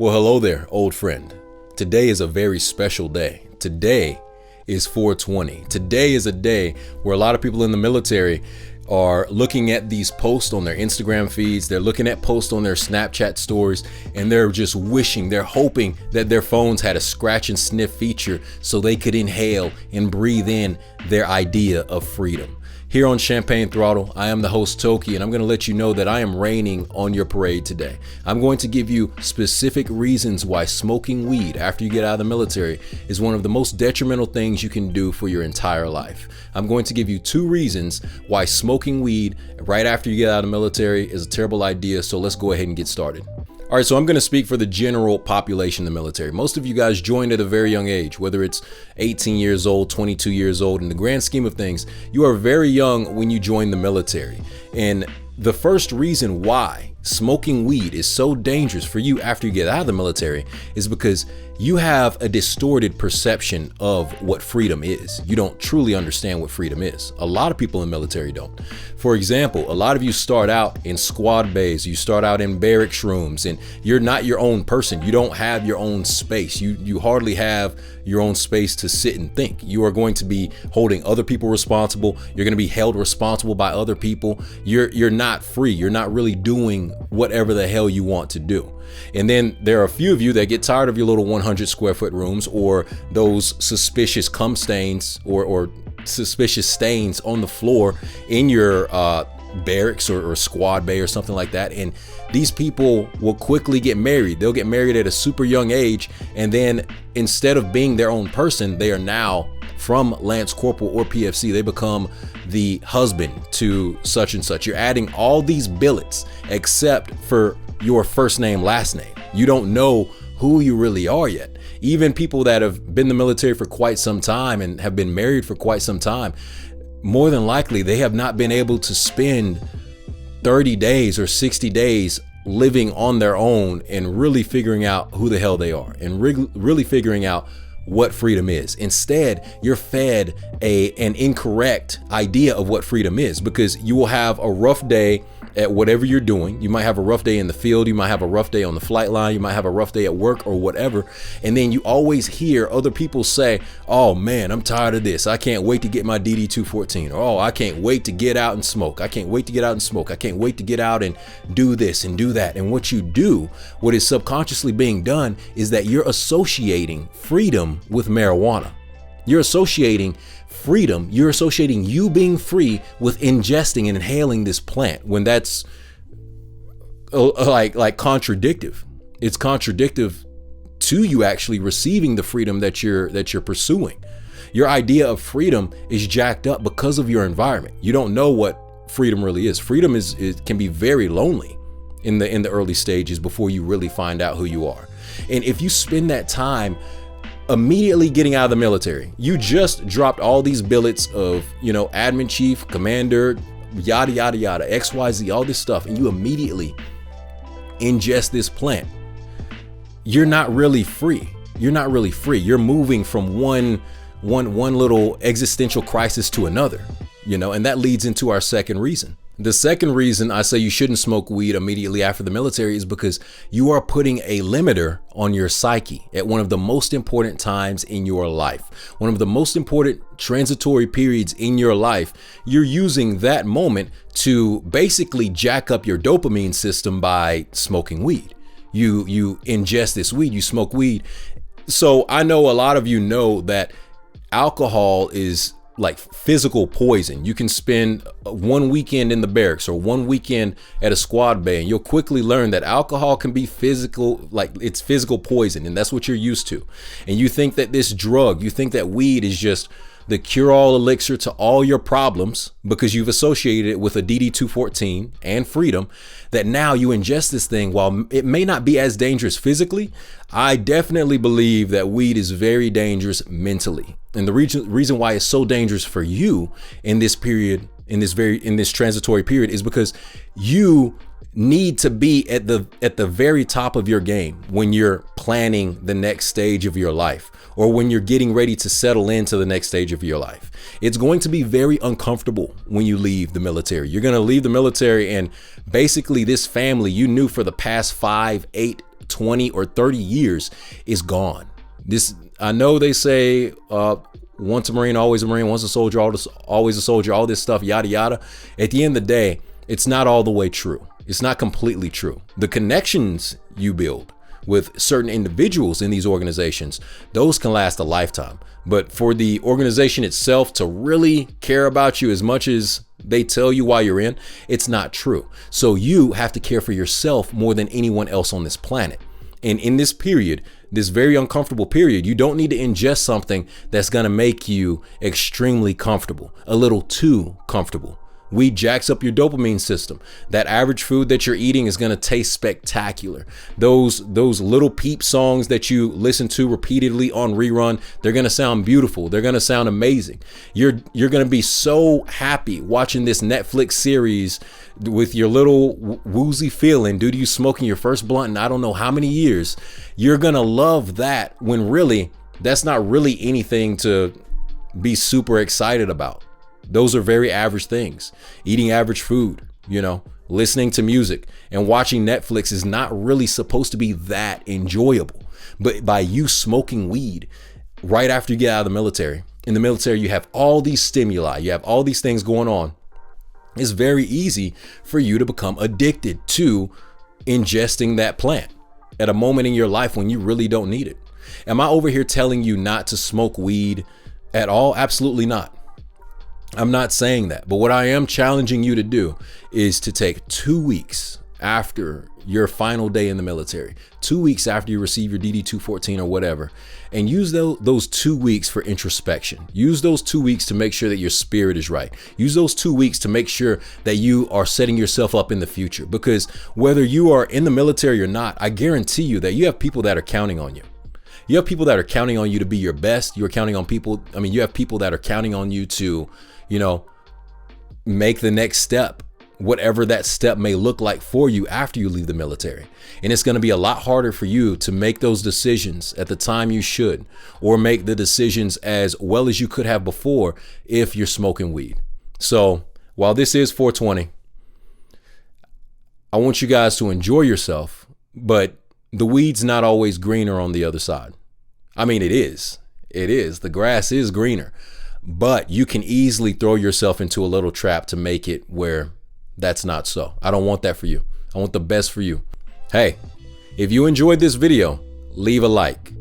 Well, hello there, old friend. Today is a very special day. Today is 420. Today is a day where a lot of people in the military are looking at these posts on their Instagram feeds. They're looking at posts on their Snapchat stories, and they're just wishing, they're hoping that their phones had a scratch and sniff feature so they could inhale and breathe in their idea of freedom. Here on ChampagneThrottle, I am the host Toki, and I'm going to let you know that I am raining on your parade today. I'm going to give you specific reasons why smoking weed after you get out of the military is one of the most detrimental things you can do for your entire life. I'm going to give you 2 reasons why smoking weed right after you get out of the military is a terrible idea, so let's go ahead and get started. All right, so I'm going to speak for the general population in the military. Most of you guys joined at a very young age, whether it's 18 years old, 22 years old. In the grand scheme of things, you are very young when you join the military. And the first reason why smoking weed is so dangerous for you after you get out of the military is because you have a distorted perception of what freedom is. You don't truly understand what freedom is. A lot of people in the military don't. For example, a lot of you start out in squad bays, you start out in barracks rooms, and you're not your own person. You don't have your own space. You hardly have your own space to sit and think. You are going to be holding other people responsible. You're going to be held responsible by other people. You're not free. You're not really doing whatever the hell you want to do. And then there are a few of you that get tired of your little 100 square foot rooms or those suspicious cum stains or suspicious stains on the floor in your barracks or squad bay or something like that. And these people will quickly get married. They'll get married at a super young age. And then instead of being their own person, they are now from Lance Corporal or PFC. They become the husband to such and such. You're adding all these billets except for your first name, last name. You don't know who you really are yet. Even people that have been in the military for quite some time and have been married for quite some time, more than likely they have not been able to spend 30 days or 60 days living on their own and really figuring out who the hell they are and really figuring out what freedom is. Instead, you're fed an incorrect idea of what freedom is, because you will have a rough day at whatever you're doing. You might have a rough day in the field. You might have a rough day on the flight line. You might have a rough day at work or whatever. And then you always hear other people say, oh man, I'm tired of this. I can't wait to get my DD-214. Or, oh, I can't wait to get out and smoke. I can't wait to get out and smoke. I can't wait to get out and do this and do that. And what you do, what is subconsciously being done, is that you're associating freedom with marijuana. You're associating freedom, you're associating you being free with ingesting and inhaling this plant, when that's like contradictive. It's contradictive to you actually receiving the freedom that you're pursuing. Your idea of freedom is jacked up because of your environment. You don't know what freedom really is. Freedom can be very lonely in the early stages before you really find out who you are. And if you spend that time immediately getting out of the military, you just dropped all these billets of, admin chief, commander, yada, yada, yada, XYZ, all this stuff, and you immediately ingest this plant, you're not really free. You're not really free. You're moving from one little existential crisis to another, and that leads into our second reason. The second reason I say you shouldn't smoke weed immediately after the military is because you are putting a limiter on your psyche at one of the most important times in your life. One of the most important transitory periods in your life. You're using that moment to basically jack up your dopamine system by smoking weed. You ingest this weed, you smoke weed. So I know a lot of you know that alcohol is like physical poison. You can spend one weekend in the barracks or one weekend at a squad bay, and you'll quickly learn that alcohol can be physical, like it's physical poison, and that's what you're used to. And you think that this drug, you think that weed is just the cure-all elixir to all your problems because you've associated it with a DD-214 and freedom, that now you ingest this thing. While it may not be as dangerous physically, I definitely believe that weed is very dangerous mentally. And the reason why it's so dangerous for you in this period, in this transitory period, is because you need to be at the very top of your game when you're planning the next stage of your life, or when you're getting ready to settle into the next stage of your life. It's going to be very uncomfortable when you leave the military. You're going to leave the military, and basically this family you knew for the past 5, 8, 20 or 30 years is gone. I know they say once a Marine, always a Marine, once a soldier, always a soldier, all this stuff, yada, yada. At the end of the day, it's not all the way true. It's not completely true. The connections you build with certain individuals in these organizations, those can last a lifetime. But for the organization itself to really care about you as much as they tell you while you're in, it's not true. So you have to care for yourself more than anyone else on this planet. And in this period, this very uncomfortable period, you don't need to ingest something that's going to make you extremely comfortable, a little too comfortable. Weed jacks up your dopamine system. That average food that you're eating is going to taste spectacular. Those little peep songs that you listen to repeatedly on rerun, they're going to sound beautiful. They're going to sound amazing. You're going to be so happy watching this Netflix series with your little woozy feeling due to you smoking your first blunt in I don't know how many years. You're going to love that when really that's not really anything to be super excited about. Those are very average things. Eating average food, listening to music and watching Netflix is not really supposed to be that enjoyable. But by you smoking weed right after you get out of the military, in the military, you have all these stimuli, you have all these things going on. It's very easy for you to become addicted to ingesting that plant at a moment in your life when you really don't need it. Am I over here telling you not to smoke weed at all? Absolutely not. I'm not saying that, but what I am challenging you to do is to take 2 weeks after your final day in the military, 2 weeks after you receive your DD-214 or whatever, and use those 2 weeks for introspection. Use those 2 weeks to make sure that your spirit is right. Use those 2 weeks to make sure that you are setting yourself up in the future, because whether you are in the military or not, I guarantee you that you have people that are counting on you. You have people that are counting on you to be your best. You're counting on people. You have people that are counting on you to, make the next step, whatever that step may look like for you after you leave the military. And it's going to be a lot harder for you to make those decisions at the time you should, or make the decisions as well as you could have before if you're smoking weed. So while this is 420, I want you guys to enjoy yourself, but the weed's not always greener on the other side. It is. The grass is greener. But you can easily throw yourself into a little trap to make it where that's not so. I don't want that for you. I want the best for you. Hey, if you enjoyed this video, leave a like.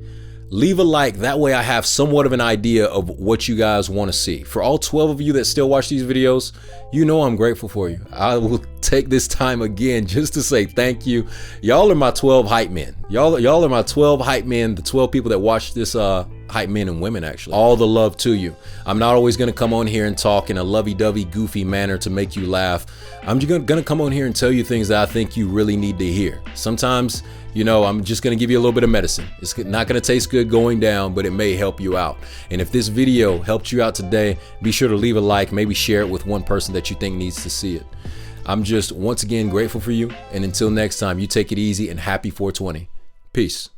Leave a like. That way I have somewhat of an idea of what you guys want to see. For all 12 of you that still watch these videos, I'm grateful for you. I will take this time again just to say thank you. Y'all are my 12 hype men. Y'all are my 12 hype men, the 12 people that watch this hype men and women, actually. All the love to you. I'm not always going to come on here and talk in a lovey-dovey, goofy manner to make you laugh. I'm just going to come on here and tell you things that I think you really need to hear. Sometimes, I'm just going to give you a little bit of medicine. It's not going to taste good going down, but it may help you out. And if this video helped you out today, be sure to leave a like, maybe share it with one person that you think needs to see it. I'm just once again grateful for you. And until next time, you take it easy and happy 420. Peace.